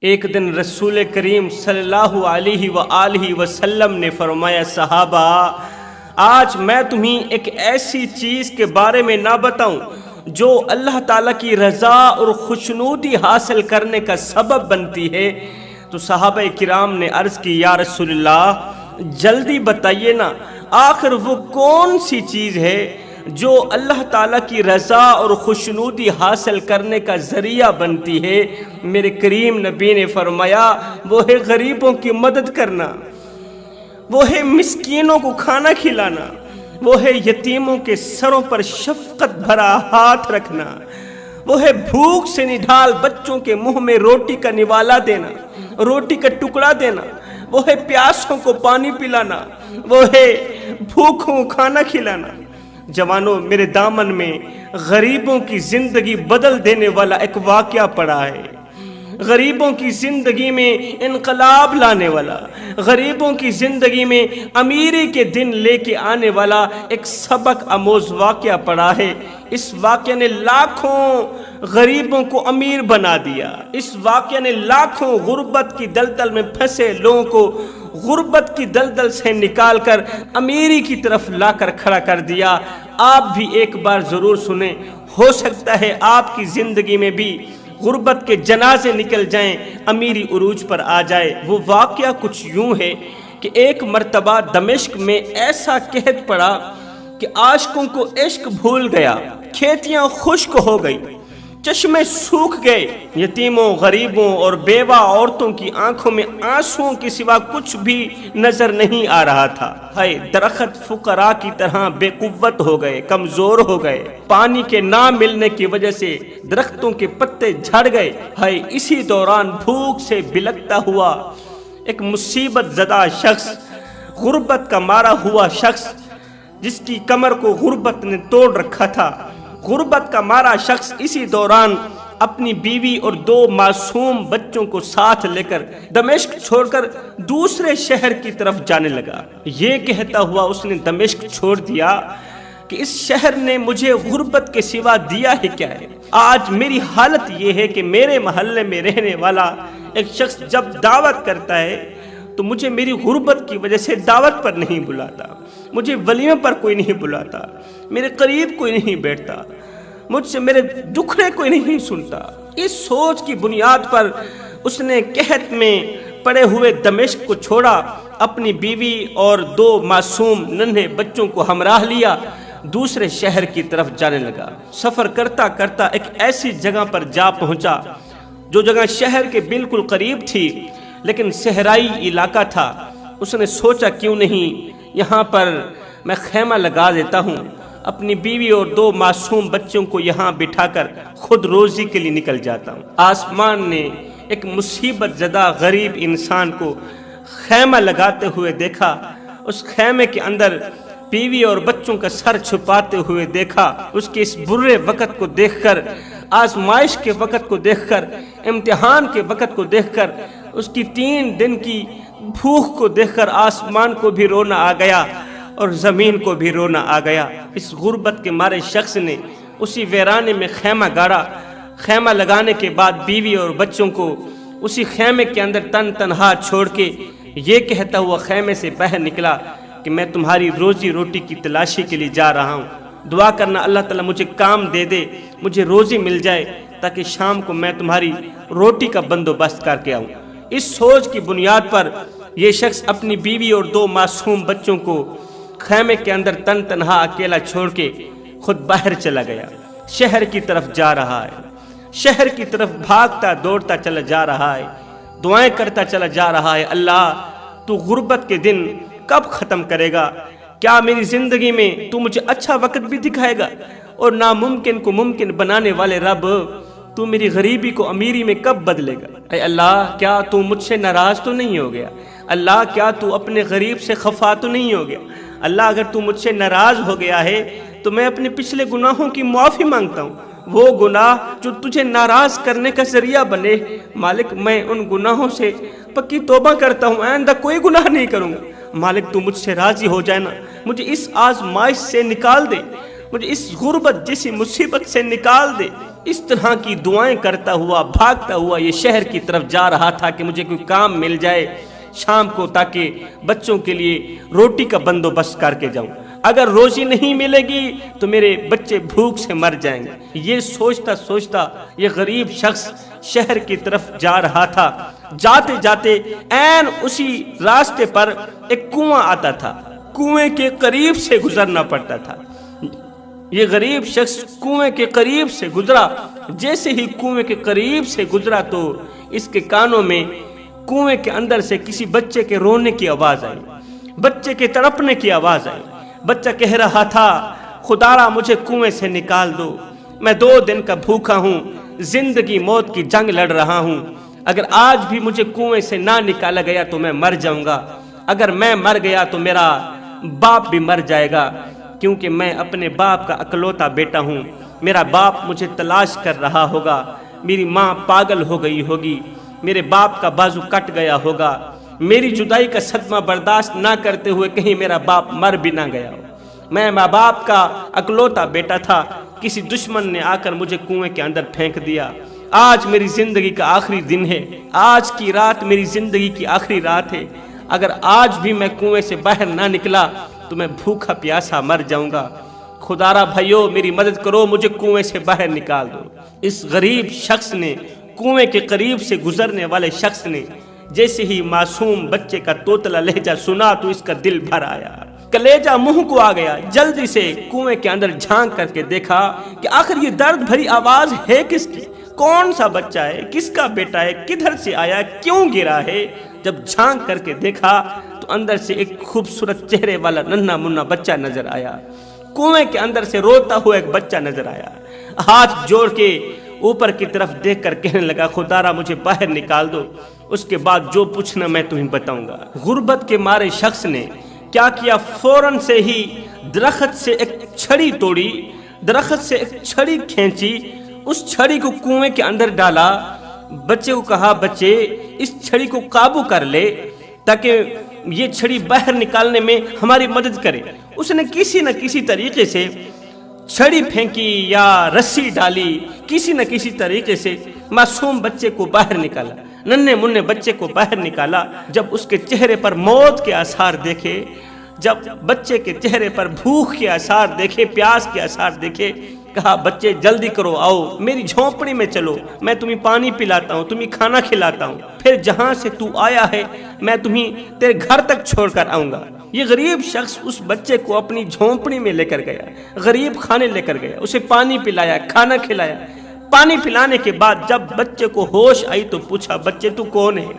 ایک دن رسول کریم صلی اللہ علیہ وآلہ وسلم نے فرمایا، صحابہ آج میں تمہیں ایک ایسی چیز کے بارے میں نہ بتاؤں جو اللہ تعالیٰ کی رضا اور خوشنودی حاصل کرنے کا سبب بنتی ہے؟ تو صحابہ کرام نے عرض کی، یا رسول اللہ جلدی بتائیے نا، آخر وہ کون سی چیز ہے جو اللہ تعالیٰ کی رضا اور خوشنودی حاصل کرنے کا ذریعہ بنتی ہے؟ میرے کریم نبی نے فرمایا، وہ ہے غریبوں کی مدد کرنا، وہ ہے مسکینوں کو کھانا کھلانا، وہ ہے یتیموں کے سروں پر شفقت بھرا ہاتھ رکھنا، وہ ہے بھوک سے نڈھال بچوں کے منہ میں روٹی کا نوالا دینا، روٹی کا ٹکڑا دینا، وہ ہے پیاسوں کو پانی پلانا، وہ ہے بھوکوں کو کھانا کھلانا۔ جوانوں، میرے دامن میں غریبوں کی زندگی بدل دینے والا ایک واقعہ پڑا ہے، غریبوں کی زندگی میں انقلاب لانے والا، غریبوں کی زندگی میں امیری کے دن لے کے آنے والا ایک سبق آموز واقعہ پڑا ہے۔ اس واقعہ نے لاکھوں غریبوں کو امیر بنا دیا، اس واقعہ نے لاکھوں غربت کی دلدل میں پھنسے لوگوں کو غربت کی دلدل سے نکال کر امیری کی طرف لا کر کھڑا کر دیا۔ آپ بھی ایک بار ضرور سنیں، ہو سکتا ہے آپ کی زندگی میں بھی غربت کے جنازے نکل جائیں، امیری عروج پر آ جائے۔ وہ واقعہ کچھ یوں ہے کہ ایک مرتبہ دمشق میں ایسا قحط پڑا کہ عاشقوں کو عشق بھول گیا، کھیتیاں خشک ہو گئی، چشمے سوکھ گئے، یتیموں، غریبوں اور بیوہ عورتوں کی آنکھوں میں آنسوؤں کے سوا کچھ بھی نظر نہیں آ رہا تھا۔ ہائے، درخت فقراء کی طرح بے قوت ہو گئے، کمزور ہو گئے، پانی کے نہ ملنے کی وجہ سے درختوں کے پتے جھڑ گئے۔ ہائے، اسی دوران بھوک سے بلکتا ہوا ایک مصیبت زدہ شخص، غربت کا مارا ہوا شخص، جس کی کمر کو غربت نے توڑ رکھا تھا، غربت کا مارا شخص اسی دوران اپنی بیوی اور 2 معصوم بچوں کو ساتھ لے کر دمشق چھوڑ کر دوسرے شہر کی طرف جانے لگا۔ یہ کہتا ہوا اس نے دمشق چھوڑ دیا کہ اس شہر نے مجھے غربت کے سوا دیا ہے کیا ہے؟ آج میری حالت یہ ہے کہ میرے محلے میں رہنے والا ایک شخص جب دعوت کرتا ہے تو مجھے میری غربت کی وجہ سے دعوت پر نہیں بلاتا، مجھے ولیمے پر کوئی نہیں بلاتا، میرے قریب کوئی نہیں بیٹھتا، مجھ سے میرے دکھڑے کوئی نہیں سنتا۔ اس سوچ کی بنیاد پر اس نے قحط میں پڑے ہوئے دمشق کو چھوڑا، اپنی بیوی اور 2 معصوم ننھے بچوں کو ہمراہ لیا، دوسرے شہر کی طرف جانے لگا۔ سفر کرتا کرتا ایک ایسی جگہ پر جا پہنچا جو جگہ شہر کے بالکل قریب تھی لیکن صحرائی علاقہ تھا۔ اس نے سوچا، کیوں نہیں یہاں پر میں خیمہ لگا دیتا ہوں، اپنی بیوی اور 2 معصوم بچوں کو یہاں بٹھا کر خود روزی کے لیے نکل جاتا ہوں۔ آسمان نے ایک مصیبت زدہ غریب انسان کو خیمہ لگاتے ہوئے دیکھا، اس خیمے کے اندر بیوی اور بچوں کا سر چھپاتے ہوئے دیکھا۔ اس کے اس برے وقت کو دیکھ کر، آزمائش کے وقت کو دیکھ کر، امتحان کے وقت کو دیکھ کر، اس کی 3 دن کی بھوک کو دیکھ کر آسمان کو بھی رونا آ گیا اور زمین کو بھی رونا آ گیا۔ اس غربت کے مارے شخص نے اسی ویرانے میں خیمہ گاڑا۔ خیمہ لگانے کے بعد بیوی اور بچوں کو اسی خیمے کے اندر تنہا چھوڑ کے یہ کہتا ہوا خیمے سے باہر نکلا کہ میں تمہاری روزی روٹی کی تلاشی کے لیے جا رہا ہوں، دعا کرنا اللہ تعالیٰ مجھے کام دے دے، مجھے روزی مل جائے تاکہ شام کو میں تمہاری روٹی کا بندوبست کر کے آؤں۔ اس سوچ کی بنیاد پر یہ شخص اپنی بیوی اور 2 معصوم بچوں کو خیمے کے اندر تنہا اکیلا چھوڑ کے خود باہر چلا گیا، شہر کی طرف جا رہا ہے، شہر کی طرف بھاگتا دوڑتا چلا جا رہا ہے، دعائیں کرتا چلا جا رہا ہے، اللہ تو غربت کے دن کب ختم کرے گا؟ کیا میری زندگی میں تو مجھے اچھا وقت بھی دکھائے گا؟ اور ناممکن کو ممکن بنانے والے رب، تو میری غریبی کو امیری میں کب بدلے گا؟ اے اللہ، کیا تو مجھ سے ناراض تو نہیں ہو گیا؟ اللہ، کیا تو اپنے غریب سے خفا تو نہیں ہو گیا؟ اللہ، اگر تو مجھ سے ناراض ہو گیا ہے تو میں اپنے پچھلے گناہوں کی معافی مانگتا ہوں، وہ گناہ جو تجھے ناراض کرنے کا ذریعہ بنے۔ مالک، میں ان گناہوں سے پکی توبہ کرتا ہوں، آئندہ کوئی گناہ نہیں کروں گا۔ مالک، تو مجھ سے راضی ہو جائے نا، مجھے اس آزمائش سے نکال دے، مجھے اس غربت جیسی مصیبت سے نکال دے، اس طرح کی دعائیں کرتا ہوا بھاگتا ہوا یہ شہر کی طرف جا رہا تھا کہ مجھے کوئی کام مل جائے شام کو، تاکہ بچوں کے لیے روٹی کا بندوبست کر کے جاؤں۔ اگر روزی نہیں ملے گی تو میرے بچے بھوک سے مر جائیں گے۔ یہ سوچتا سوچتا یہ غریب شخص شہر کی طرف جا رہا تھا۔ جاتے جاتے عین اسی راستے پر ایک کنواں آتا تھا، کنویں کے قریب سے گزرنا پڑتا تھا۔ یہ غریب شخص کنویں کے قریب سے گزرا۔ جیسے ہی کنویں کے قریب سے گزرا تو اس کے کانوں میں کنویں کے اندر سے کسی بچے کے رونے کی آواز آئی، بچے کے تڑپنے کی آواز آئی۔ بچہ کہہ رہا تھا، خدایا مجھے کنویں سے نکال دو، میں 2 دن کا بھوکا ہوں، زندگی موت کی جنگ لڑ رہا ہوں۔ اگر آج بھی مجھے کنویں سے نہ نکالا گیا تو میں مر جاؤں گا۔ اگر میں مر گیا تو میرا باپ بھی مر جائے گا، کیونکہ میں اپنے باپ کا اکلوتا بیٹا ہوں۔ میرا باپ مجھے تلاش کر رہا ہوگا، میری ماں پاگل ہو گئی ہوگی، میرے باپ کا بازو کٹ گیا ہوگا، میری جدائی کا صدمہ برداشت نہ کرتے ہوئے کہیں میرا باپ مر بھی نہ گیا ہو۔ میں ماں باپ کا اکلوتا بیٹا تھا، کسی دشمن نے آ کر مجھے کنویں کے اندر پھینک دیا۔ آج میری زندگی کا آخری دن ہے، آج کی رات میری زندگی کی آخری رات ہے۔ اگر آج بھی میں کنویں سے باہر نہ نکلا تو میں بھوکا پیاسا مر جاؤں گا۔ خدارا بھائیو میری مدد کرو، مجھے کنویں سے باہر نکال دو۔ اس غریب شخص نے، کنویں کے قریب سے گزرنے والے شخص نے جیسے ہی معصوم بچے کا توتلا لہجہ سنا تو اس کا دل بھر آیا، کلیجہ منہ کو آ گیا۔ جلدی سے کنویں کے اندر جھانک کر کے دیکھا کہ آخر یہ درد بھری آواز ہے کس کی، کون سا بچہ ہے، کس کا بیٹا ہے، کدھر سے آیا، کیوں گرا ہے۔ جب جھانک کر کے دیکھا تو اندر سے ایک خوبصورت چہرے والا ننھا منا بچہ نظر آیا، کنویں کے اندر سے روتا ہوا ایک بچہ نظر آیا۔ ہاتھ جوڑ کے اوپر کی طرف دیکھ کر کہنے لگا، خدارا مجھے باہر نکال دو، اس کے بعد جو پوچھنا میں تمہیں بتاؤں گا۔ غربت کے مارے شخص نے کیا کیا، فوراً سے ہی درخت سے ایک چھڑی توڑی، درخت سے ایک چھڑی کھینچی، اس چھڑی کو کنویں کے اندر ڈالا۔ بچے کو کہا، بچے اس چھڑی کو قابو کر لے تاکہ یہ چھڑی باہر نکالنے میں ہماری مدد کرے۔ اس نے کسی نہ کسی طریقے سے چھڑی پھینکی یا رسی ڈالی، کسی نہ کسی طریقے سے معصوم بچے کو باہر نکالا، ننھے منھے بچے کو باہر نکالا۔ جب اس کے چہرے پر موت کے آثار دیکھے، جب بچے کے چہرے پر بھوک کے آثار دیکھے، پیاس کے آثار دیکھے، کہا، بچے جلدی کرو، آؤ میری جھونپڑی میں چلو، میں تمہیں پانی پلاتا ہوں، تمہیں کھانا کھلاتا ہوں، پھر جہاں سے تو آیا ہے میں تمہیں تیرے گھر تک چھوڑ کر آؤں گا۔ یہ غریب شخص اس بچے کو اپنی جھونپڑی میں لے کر گیا، غریب خانے لے کر گیا، اسے پانی پلایا، کھانا کھلایا۔ پانی پلانے کے بعد جب بچے کو ہوش آئی تو پوچھا، بچے تو کون ہے؟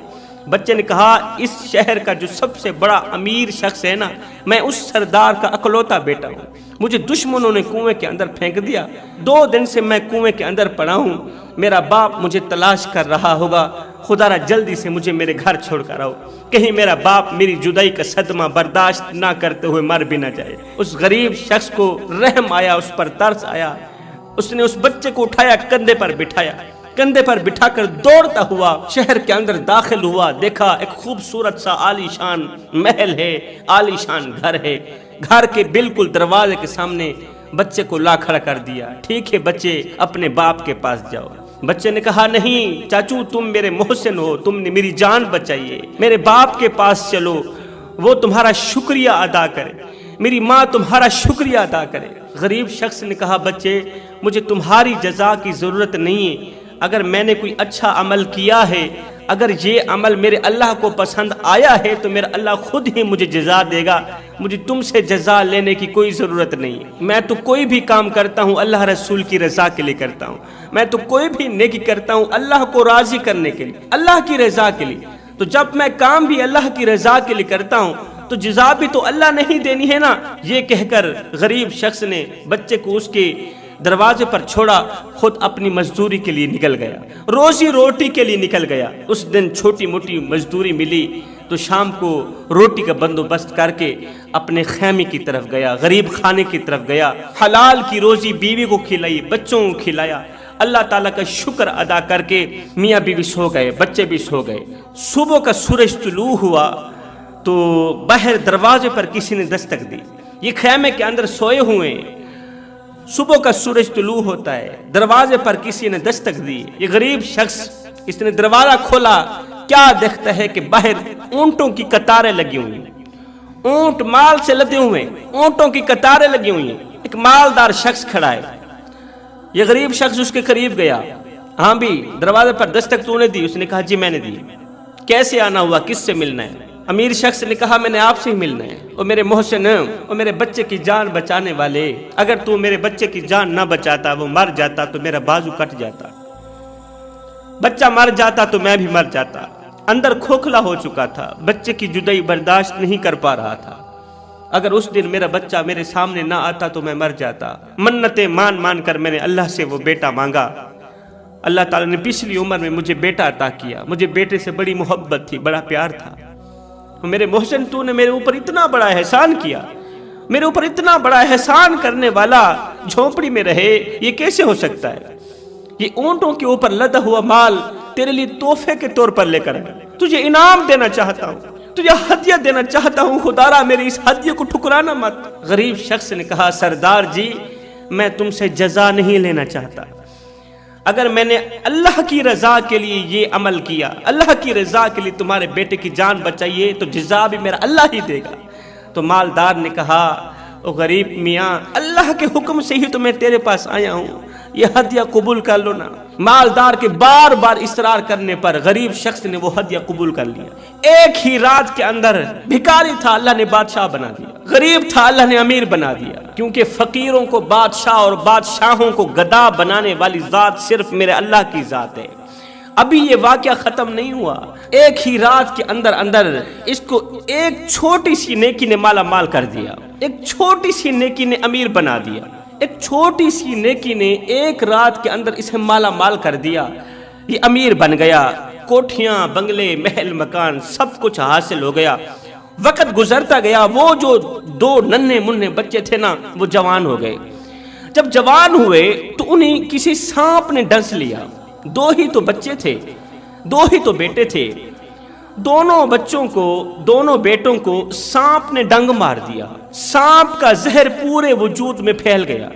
بچے نے کہا، اس شہر کا جو سب سے بڑا امیر شخص ہے نا، میں اس سردار کا اکلوتا بیٹا ہوں، مجھے دشمنوں نے کنویں کے اندر پھینک دیا، 2 دن سے میں کنویں کے اندر پڑا ہوں، میرا باپ مجھے تلاش کر رہا ہوگا، خدا را جلدی سے مجھے میرے گھر چھوڑ کر آؤ، کہیں میرا باپ میری جدائی کا صدمہ برداشت نہ کرتے ہوئے مر بھی نہ جائے۔ اس غریب شخص کو رحم آیا، اس پر ترس آیا، اس نے اس بچے کو اٹھایا، کندھے پر بٹھایا، کندھے پر بٹھا کر دوڑتا ہوا شہر کے اندر داخل ہوا۔ دیکھا ایک خوبصورت سا عالی شان محل ہے، عالی شان گھر ہے، گھر کے بالکل دروازے کے سامنے بچے کو لا کھڑا کر دیا۔ ٹھیک ہے بچے، اپنے باپ کے پاس جاؤ۔ بچے نے کہا، نہیں چاچو، تم میرے محسن ہو، تم نے میری جان بچائی ہے، میرے باپ کے پاس چلو، وہ تمہارا شکریہ ادا کرے، میری ماں تمہارا شکریہ ادا کرے۔ غریب شخص نے کہا، بچے مجھے تمہاری جزا کی ضرورت نہیں ہے، اگر میں نے کوئی اچھا عمل کیا ہے، اگر یہ عمل میرے اللہ کو پسند آیا ہے تو میرا اللہ خود ہی مجھے جزا دے گا، مجھے تم سے جزا لینے کی کوئی ضرورت نہیں ہے۔ میں تو کوئی بھی کام کرتا ہوں اللہ رسول کی رضا کے لیے کرتا ہوں، میں تو کوئی بھی نیکی کرتا ہوں اللہ کو راضی کرنے کے لیے، اللہ کی رضا کے لیے، تو جب میں کام بھی اللہ کی رضا کے لیے کرتا ہوں تو جزا بھی تو اللہ نہیں دینی ہے نا۔ یہ کہہ کر غریب شخص نے بچے کو اس کے دروازے پر چھوڑا، خود اپنی مزدوری کے لیے نکل گیا، روزی روٹی کے لیے نکل گیا۔ اس دن چھوٹی موٹی مزدوری ملی تو شام کو روٹی کا بندوبست کر کے اپنے خیمے کی طرف گیا، غریب خانے کی طرف گیا، حلال کی روزی بیوی کو کھلائی، بچوں کو کھلایا، اللہ تعالیٰ کا شکر ادا کر کے میاں بیوی سو گئے، بچے بھی سو گئے۔ صبح کا سورج طلوع ہوا تو باہر دروازے پر کسی نے دستک دی، یہ خیمے کے اندر سوئے ہوئے، صبح کا سورج طلوع ہوتا ہے، دروازے پر کسی نے دستک دی، یہ غریب شخص اس نے دروازہ کھولا، کیا دیکھتا ہے کہ باہر اونٹوں کی قطاریں لگی ہوئی ہیں، اونٹ مال سے لدے ہوئے، اونٹوں کی قطاریں لگی ہوئی ہیں، ایک مالدار شخص کھڑا ہے۔ یہ غریب شخص اس کے قریب گیا، ہاں بھی دروازے پر دستک تو نے دی؟ اس نے کہا جی میں نے دی۔ کیسے آنا ہوا، کس سے ملنا ہے؟ امیر شخص نے کہا میں نے آپ سے ہی ملنا ہے، اور میرے محسن اور میرے بچے کی جان بچانے والے، اگر تو میرے بچے کی جان نہ بچاتا، وہ مر جاتا تو میرا بازو کٹ جاتا، بچہ مر جاتا تو میں بھی مر جاتا، اندر کھوکھلا ہو چکا تھا، بچے کی جدائی برداشت نہیں کر پا رہا تھا، اگر اس دن میرا بچہ میرے سامنے نہ آتا تو میں مر جاتا۔ منتیں مان مان کر میں نے اللہ سے وہ بیٹا مانگا، اللہ تعالیٰ نے پچھلی عمر میں مجھے بیٹا عطا کیا، مجھے بیٹے سے بڑی محبت تھی، بڑا پیار تھا۔ میرے محسن تو نے میرے اوپر اتنا بڑا احسان کیا، میرے اوپر اتنا بڑا احسان کرنے والا جھونپڑی میں رہے، یہ کیسے ہو سکتا ہے؟ یہ اونٹوں کے اوپر لدا ہوا مال تیرے لیے تحفے کے طور پر لے کر آیا، تجھے انعام دینا چاہتا ہوں، تجھے ہدیہ دینا چاہتا ہوں، خدارا میری اس ہدیے کو ٹھکرانا مت۔ غریب شخص نے کہا سردار جی میں تم سے جزا نہیں لینا چاہتا، اگر میں نے اللہ کی رضا کے لیے یہ عمل کیا، اللہ کی رضا کے لیے تمہارے بیٹے کی جان بچائیے تو جزا بھی میرا اللہ ہی دے گا۔ تو مالدار نے کہا او غریب میاں اللہ کے حکم سے ہی تو میں تیرے پاس آیا ہوں، یہ ہدیہ قبول کر لو نا۔ مالدار کے بار بار اصرار کرنے پر غریب شخص نے وہ ہدیہ قبول کر لیا۔ ایک ہی رات کے اندر بھکاری تھا اللہ نے بادشاہ بنا دیا، غریب تھا اللہ نے امیر بنا دیا، کیونکہ فقیروں کو بادشاہ اور بادشاہوں کو گدا بنانے والی ذات صرف میرے اللہ کی ذات ہے۔ ابھی یہ واقعہ ختم نہیں ہوا، ایک ہی رات کے اندر اس کو ایک چھوٹی سی نیکی نے مالا مال کر دیا، ایک چھوٹی سی نیکی نے امیر بنا دیا، ایک چھوٹی سی نیکی نے ایک رات کے اندر اسے مالا مال کر دیا، یہ امیر بن گیا، کوٹھیاں بنگلے محل مکان سب کچھ حاصل ہو گیا۔ وقت گزرتا گیا، وہ جو دو ننھے منھے بچے تھے نا وہ جوان ہو گئے، جب جوان ہوئے تو انہیں کسی سانپ نے ڈس لیا، دو ہی تو بچے تھے، دو ہی تو بیٹے تھے، دونوں بیٹوں کو سانپ نے ڈنگ مار دیا، سانپ کا زہر پورے وجود میں پھیل گیا،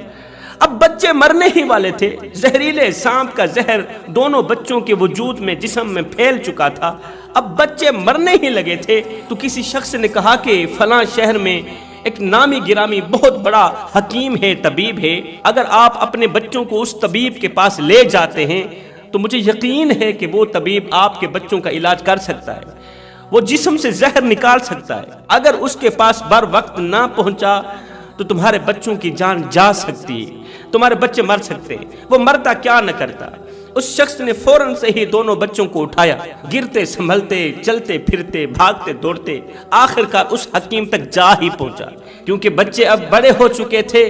اب بچے مرنے ہی والے تھے، زہریلے سانپ کا زہر دونوں بچوں کے وجود میں جسم میں پھیل چکا تھا، اب بچے مرنے ہی لگے تھے تو کسی شخص نے کہا کہ فلاں شہر میں ایک نامی گرامی بہت بڑا حکیم ہے، طبیب ہے، اگر آپ اپنے بچوں کو اس طبیب کے پاس لے جاتے ہیں تو مجھے یقین ہے کہ وہ طبیب آپ کے بچوں کا علاج کر سکتا ہے، وہ جسم سے زہر نکال سکتا ہے، اگر اس کے پاس بر وقت نہ پہنچا تو تمہارے بچوں کی جان جا سکتی ہے، تمہارے بچے مر سکتے، وہ مرتا کیا نہ کرتا۔ اس شخص نے فوراً سے ہی دونوں بچوں کو اٹھایا، گرتے سنبھلتے چلتے پھرتے بھاگتے دوڑتے آخرکار اس حکیم تک جا ہی پہنچا، کیونکہ بچے اب بڑے ہو چکے تھے،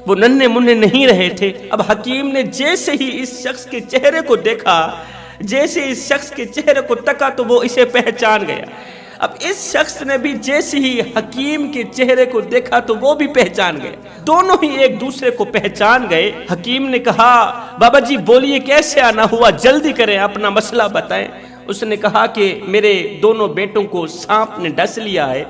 وہ ننھے منھے نہیں رہے تھے۔ اب حکیم نے جیسے ہی اس شخص کے چہرے کو دیکھا، جیسے اس شخص کے چہرے کو تکا تو وہ اسے پہچان گیا، اب اس شخص نے بھی جیسے ہی حکیم کے چہرے کو دیکھا تو وہ بھی پہچان گئے، دونوں ہی ایک دوسرے کو پہچان گئے۔ حکیم نے کہا بابا جی بولیے کیسے آنا ہوا، جلدی کریں اپنا مسئلہ بتائیں۔ اس نے کہا کہ میرے دونوں بیٹوں کو سانپ نے ڈس لیا ہے،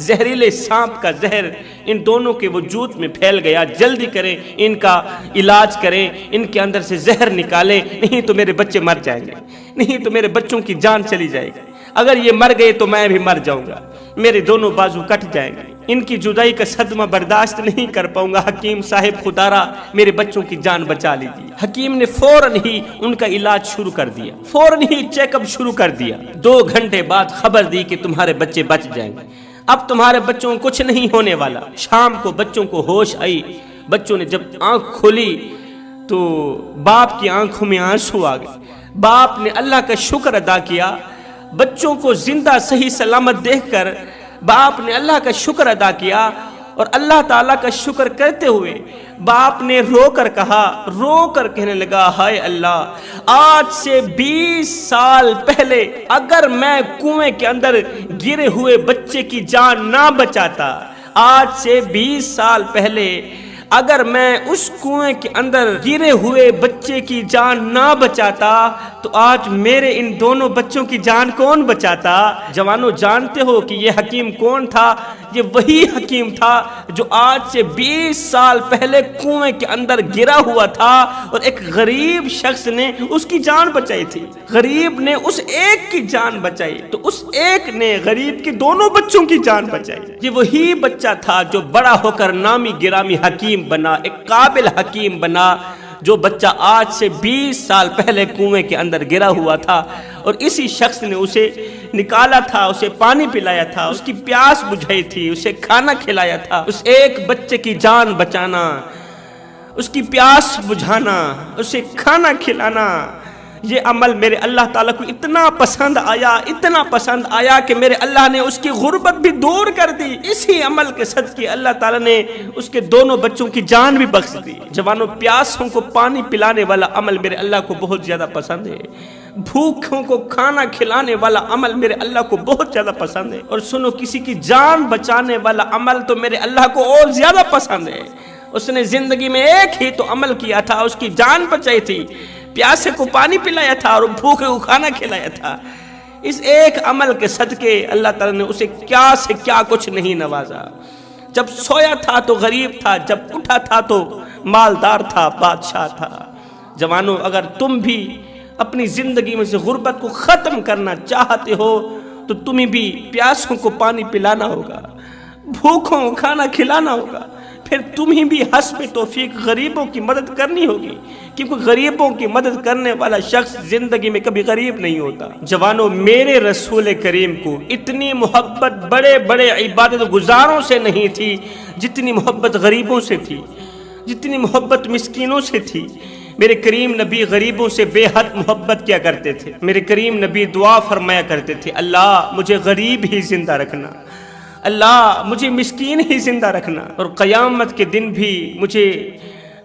زہریلے سانپ کا زہر ان دونوں کے وجود میں پھیل گیا، جلدی کریں ان کا علاج کریں، ان کے اندر سے زہر نکالیں، نہیں تو میرے بچے مر جائیں گے، نہیں تو میرے بچوں کی جان چلی جائے گی، اگر یہ مر گئے تو میں بھی مر جاؤں گا، میرے دونوں بازو کٹ جائیں گے، ان کی جدائی کا صدمہ برداشت نہیں کر پاؤں گا، حکیم صاحب خدارا میرے بچوں کی جان بچا لیجیے۔ حکیم نے فوراً ہی ان کا علاج شروع کر دیا، فوراً ہی چیک اپ شروع کر دیا، 2 گھنٹے بعد خبر دی کہ تمہارے بچے بچ جائیں گے، اب تمہارے بچوں کو کچھ نہیں ہونے والا۔ شام کو بچوں کو ہوش آئی، بچوں نے جب آنکھ کھولی تو باپ کی آنکھوں میں آنسو آ گئے، باپ نے اللہ کا شکر ادا کیا، بچوں کو زندہ صحیح سلامت دیکھ کر باپ نے اللہ کا شکر ادا کیا، اور اللہ تعالیٰ کا شکر کرتے ہوئے باپ نے رو کر کہا، رو کر کہنے لگا ہائے اللہ، آج سے 20 سال پہلے اگر میں کنویں کے اندر گرے ہوئے بچے کی جان نہ بچاتا، آج سے 20 سال پہلے اگر میں اس کنویں کے اندر گرے ہوئے بچے کی جان نہ بچاتا تو آج میرے ان دونوں بچوں کی جان کون بچاتا؟ جوانوں جانتے ہو کہ یہ حکیم کون تھا؟ یہ وہی حکیم تھا جو آج سے 20 سال پہلے کنویں کے اندر گرا ہوا تھا اور ایک غریب شخص نے اس کی جان بچائی تھی. غریب نے اس ایک کی جان بچائی تو اس ایک نے غریب کے دونوں بچوں کی جان بچائی. یہ وہی بچہ تھا جو بڑا ہو کر نامی گرامی حکیم بنا, ایک قابل حکیم بنا, جو بچہ آج سے 20 سال پہلے کنویں کے اندر گرا ہوا تھا اور اسی شخص نے اسے نکالا تھا, اسے پانی پلایا تھا, اس کی پیاس بجھائی تھی, اسے کھانا کھلایا تھا. اس ایک بچے کی جان بچانا, اس کی پیاس بجھانا, اسے کھانا کھلانا, یہ عمل میرے اللہ تعالیٰ کو اتنا پسند آیا کہ میرے اللہ نے اس کی غربت بھی دور کر دی. اسی عمل کے صدقے اللہ تعالیٰ نے اس کے دونوں بچوں کی جان بھی بخش دی. جوانوں, پیاسوں کو پانی پلانے والا عمل میرے اللہ کو بہت زیادہ پسند ہے. بھوکوں کو کھانا کھلانے والا عمل میرے اللہ کو بہت زیادہ پسند ہے. اور سنو, کسی کی جان بچانے والا عمل تو میرے اللہ کو اور زیادہ پسند ہے. اس نے زندگی میں ایک ہی تو عمل کیا تھا, اس کی جان بچائی تھی, پیاسے کو پانی پلایا تھا اور بھوکے کو کھانا کھلایا تھا. اس ایک عمل کے صدقے اللہ تعالیٰ نے اسے کیا سے کیا کچھ نہیں نوازا. جب سویا تھا تو غریب تھا, جب اٹھا تھا تو مالدار تھا, بادشاہ تھا. جوانوں, اگر تم بھی اپنی زندگی میں سے غربت کو ختم کرنا چاہتے ہو تو تمہیں بھی پیاسوں کو پانی پلانا ہوگا, بھوکوں کو کھانا کھلانا ہوگا, پھر تمہیں بھی حسب توفیق غریبوں کی مدد کرنی ہوگی, کیونکہ غریبوں کی مدد کرنے والا شخص زندگی میں کبھی غریب نہیں ہوتا. جوانوں, میرے رسول کریم کو اتنی محبت بڑے بڑے عبادت گزاروں سے نہیں تھی جتنی محبت غریبوں سے تھی, جتنی محبت مسکینوں سے تھی. میرے کریم نبی غریبوں سے بے حد محبت کیا کرتے تھے. میرے کریم نبی دعا فرمایا کرتے تھے, اللہ مجھے غریب ہی زندہ رکھنا, اللہ مجھے مسکین ہی زندہ رکھنا, اور قیامت کے دن بھی مجھے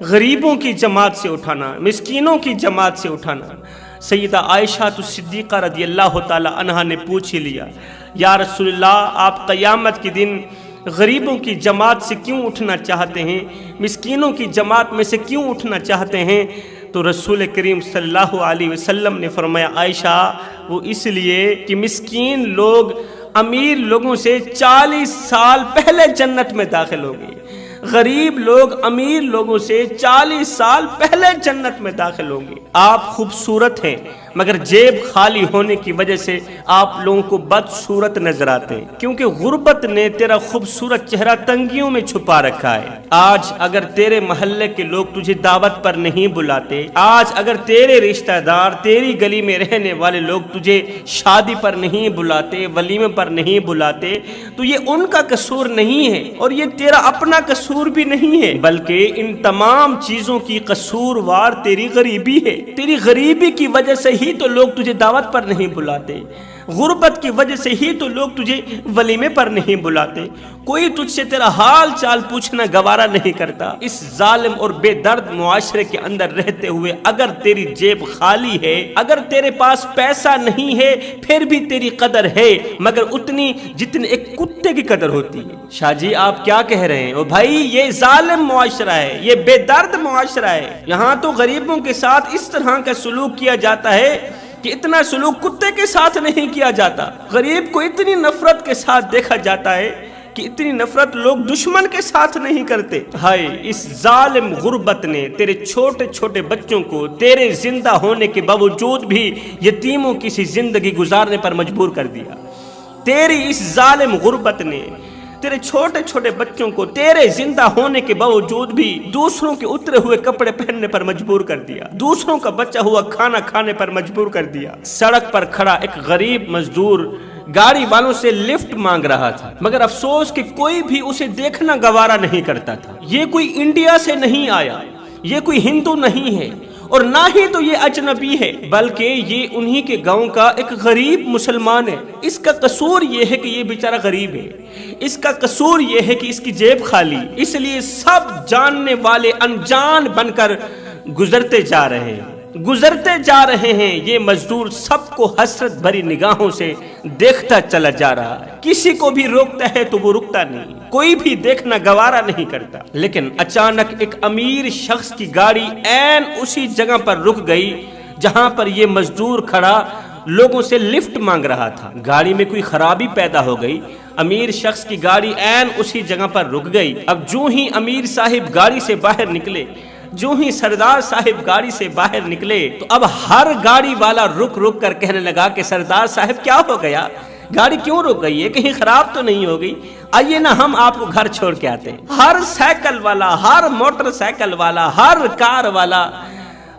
غریبوں کی جماعت سے اٹھانا, مسکینوں کی جماعت سے اٹھانا. سیدہ عائشہ صدیقہ رضی اللہ تعالی عنہا نے پوچھ ہی لیا, یا رسول اللہ, آپ قیامت کے دن غریبوں کی جماعت سے کیوں اٹھنا چاہتے ہیں, مسکینوں کی جماعت میں سے کیوں اٹھنا چاہتے ہیں؟ تو رسول کریم صلی اللہ علیہ وسلم نے فرمایا, عائشہ, وہ اس لیے کہ مسکین لوگ امیر لوگوں سے 40 سال پہلے جنت میں داخل ہوں گے, غریب لوگ امیر لوگوں سے 40 سال پہلے جنت میں داخل ہوں گے. آپ خوبصورت ہیں مگر جیب خالی ہونے کی وجہ سے آپ لوگوں کو بدصورت نظر آتے ہیں, کیونکہ غربت نے تیرا خوبصورت چہرہ تنگیوں میں چھپا رکھا ہے. آج اگر تیرے محلے کے لوگ تجھے دعوت پر نہیں بلاتے, آج اگر تیرے رشتہ دار, تیری گلی میں رہنے والے لوگ تجھے شادی پر نہیں بلاتے, ولیمے پر نہیں بلاتے, تو یہ ان کا قصور نہیں ہے اور یہ تیرا اپنا قصور بھی نہیں ہے, بلکہ ان تمام چیزوں کی قصوروار تیری غریبی ہے. تیری غریبی کی وجہ سے ہی تو لوگ تجھے دعوت پر نہیں بلاتے, غربت کی وجہ سے ہی تو لوگ تجھے ولیمے پر نہیں بلاتے, کوئی تجھ سے تیرا حال چال پوچھنا گوارا نہیں کرتا. اس ظالم اور بے درد معاشرے کے اندر رہتے ہوئے اگر تیری جیب خالی ہے, اگر تیرے پاس پیسہ نہیں ہے, پھر بھی تیری قدر ہے, مگر اتنی جتنی ایک کتے کی قدر ہوتی ہے. شاہ جی آپ کیا کہہ رہے ہیں؟ او بھائی, یہ ظالم معاشرہ ہے, یہ بے درد معاشرہ ہے. یہاں تو غریبوں کے ساتھ اس طرح کا سلوک کیا جاتا ہے کہ اتنا سلوک کتے کے ساتھ نہیں کیا جاتا. غریب کو اتنی نفرت کے ساتھ دیکھا جاتا ہے کہ اتنی نفرت لوگ دشمن کے ساتھ نہیں کرتے. ہائے, اس ظالم غربت نے تیرے چھوٹے چھوٹے بچوں کو تیرے زندہ ہونے کے باوجود بھی یتیموں کی سی زندگی گزارنے پر مجبور کر دیا. تیری اس ظالم غربت نے تیرے چھوٹے چھوٹے بچوں کو تیرے زندہ ہونے کے باوجود بھی دوسروں کے اترے ہوئے کپڑے پہننے پر مجبور کر دیا, دوسروں کا بچا ہوا کھانا کھانے پر مجبور کر دیا. سڑک پر کھڑا ایک غریب مزدور گاڑی والوں سے لفٹ مانگ رہا تھا, مگر افسوس کہ کوئی بھی اسے دیکھنا گوارا نہیں کرتا تھا. یہ کوئی انڈیا سے نہیں آیا, یہ کوئی ہندو نہیں ہے, اور نہ ہی تو یہ اجنبی ہے, بلکہ یہ انہی کے گاؤں کا ایک غریب مسلمان ہے. اس کا قصور یہ ہے کہ یہ بیچارہ غریب ہے, اس کا قصور یہ ہے کہ اس کی جیب خالی. اس لیے سب جاننے والے انجان بن کر گزرتے جا رہے ہیں. یہ مزدور سب کو حسرت بھری نگاہوں سے دیکھتا چلا جا رہا ہے. کسی کو بھی روکتا ہے تو وہ رکتا نہیں, کوئی بھی دیکھنا گوارا نہیں کرتا. لیکن اچانک ایک امیر شخص کی گاڑی عین اسی جگہ پر رک گئی جہاں پر یہ مزدور کھڑا لوگوں سے لفٹ مانگ رہا تھا. گاڑی میں کوئی خرابی پیدا ہو گئی امیر شخص کی گاڑی عین اسی جگہ پر رک گئی۔ اب جو ہی امیر صاحب گاڑی سے باہر نکلے، جو ہی سردار صاحب گاڑی سے باہر نکلے، تو اب ہر گاڑی والا رک رک کر کہنے لگا کہ سردار صاحب کیا ہو گیا، گاڑی کیوں رک گئی ہے، کہیں خراب تو نہیں ہو گئی، آئیے نا ہم آپ کو گھر چھوڑ کے آتے ہیں۔ ہر سائیکل والا، ہر موٹر سائیکل والا، ہر کار والا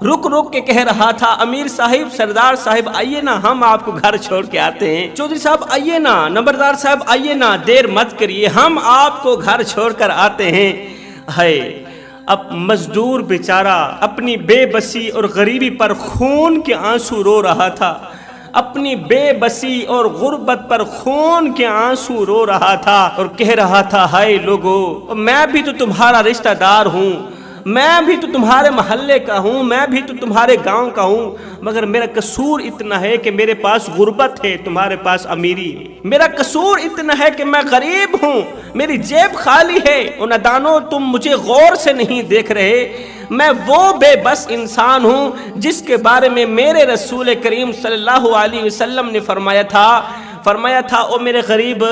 رک رک کے کہہ رہا تھا امیر صاحب، سردار صاحب آئیے نا ہم آپ کو گھر چھوڑ کے آتے ہیں، چودھری صاحب آئیے نا، نمبردار صاحب آئیے نا، دیر مت کریے، ہم آپ کو گھر چھوڑ کر آتے ہیں۔ ہے اب مزدور بیچارہ اپنی بے بسی اور غریبی پر خون کے آنسو رو رہا تھا، اپنی بے بسی اور غربت پر خون کے آنسو رو رہا تھا اور کہہ رہا تھا، ہائے لوگو، میں بھی تو تمہارا رشتہ دار ہوں، میں بھی تو تمہارے محلے کا ہوں، میں بھی تو تمہارے گاؤں کا ہوں، مگر میرا قصور اتنا ہے کہ میرے پاس غربت ہے، تمہارے پاس امیری ہے، میرا قصور اتنا ہے کہ میں غریب ہوں، میری جیب خالی ہے، اور نادانو تم مجھے غور سے نہیں دیکھ رہے، میں وہ بے بس انسان ہوں جس کے بارے میں میرے رسول کریم صلی اللہ علیہ وسلم نے فرمایا تھا او میرے غریب،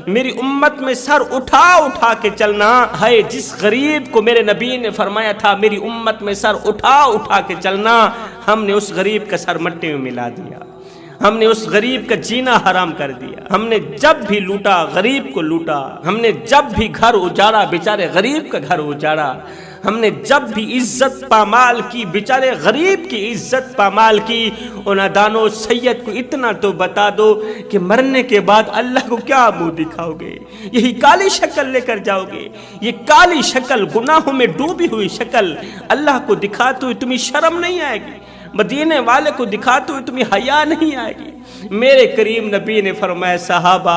میری امت میں سر اٹھا اٹھا کے چلنا ہے۔ جس غریب کو میرے نبی نے فرمایا تھا میری امت میں سر اٹھا اٹھا کے چلنا، ہم نے اس غریب کا سر مٹی میں ملا دیا، ہم نے اس غریب کا جینا حرام کر دیا، ہم نے جب بھی لوٹا غریب کو لوٹا، ہم نے جب بھی گھر اجاڑا بیچارے غریب کا گھر اجاڑا، ہم نے جب بھی عزت پامال کی بیچارے غریب کی عزت پامال کی۔ اور نادانو سید کو اتنا تو بتا دو کہ مرنے کے بعد اللہ کو کیا منہ دکھاؤ گے، یہی کالی شکل لے کر جاؤ گے، یہ کالی شکل گناہوں میں ڈوبی ہوئی شکل اللہ کو دکھاتے ہوئے تمہیں شرم نہیں آئے گی، مدینے والے کو دکھاتے ہوئے تمہیں حیا نہیں آئے گی۔ میرے کریم نبی نے فرمایا صحابہ،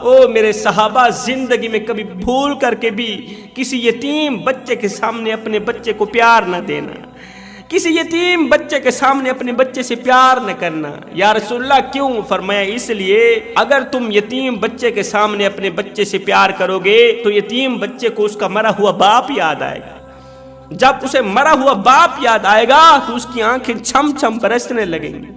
او میرے صحابہ، زندگی میں کبھی بھول کر کے بھی کسی یتیم بچے کے سامنے اپنے بچے کو پیار نہ دینا، کسی یتیم بچے کے سامنے اپنے بچے سے پیار نہ کرنا۔ یا رسول اللہ کیوں؟ فرمایا اس لیے اگر تم یتیم بچے کے سامنے اپنے بچے سے پیار کرو گے تو یتیم بچے کو اس کا مرا ہوا باپ یاد آئے گا، جب اسے مرا ہوا باپ یاد آئے گا تو اس کی آنکھیں چھم چھم برسنے لگیں گی،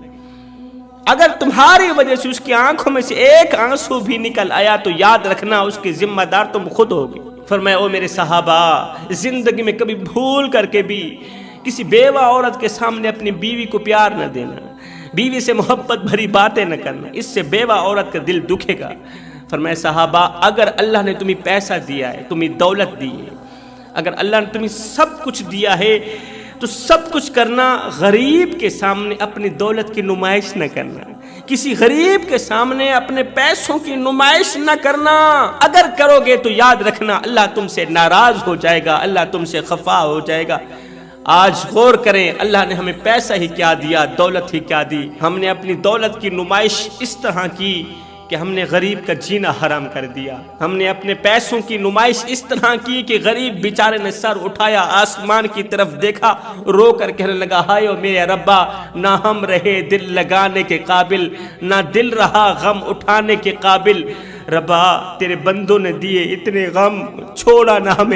اگر تمہاری وجہ سے اس کی آنکھوں میں سے ایک آنسو بھی نکل آیا تو یاد رکھنا اس کی ذمہ دار تم خود ہوگی۔ فرمایا او میرے صحابہ، زندگی میں کبھی بھول کر کے بھی کسی بیوہ عورت کے سامنے اپنی بیوی کو پیار نہ دینا، بیوی سے محبت بھری باتیں نہ کرنا، اس سے بیوہ عورت کا دل دکھے گا۔ فرمایا صحابہ، اگر اللہ نے تمہیں پیسہ دیا ہے، تمہیں دولت دی ہے، اگر اللہ نے تمہیں سب کچھ دیا ہے تو سب کچھ کرنا، غریب کے سامنے اپنی دولت کی نمائش نہ کرنا، کسی غریب کے سامنے اپنے پیسوں کی نمائش نہ کرنا، اگر کرو گے تو یاد رکھنا اللہ تم سے ناراض ہو جائے گا، اللہ تم سے خفا ہو جائے گا۔ آج غور کریں، اللہ نے ہمیں پیسہ ہی کیا دیا، دولت ہی کیا دی، ہم نے اپنی دولت کی نمائش اس طرح کی کہ ہم نے غریب کا جینا حرام کر دیا، ہم نے اپنے پیسوں کی نمائش اس طرح کی کہ غریب بیچارے نے سر اٹھایا، آسمان کی طرف دیکھا، رو کر کہنے لگا، ہائے میرے ربا، نہ ہم رہے دل لگانے کے قابل، نہ دل رہا غم اٹھانے کے قابل، ربا تیرے بندوں نے دیے اتنے غم، چھوڑا نہ ہمیں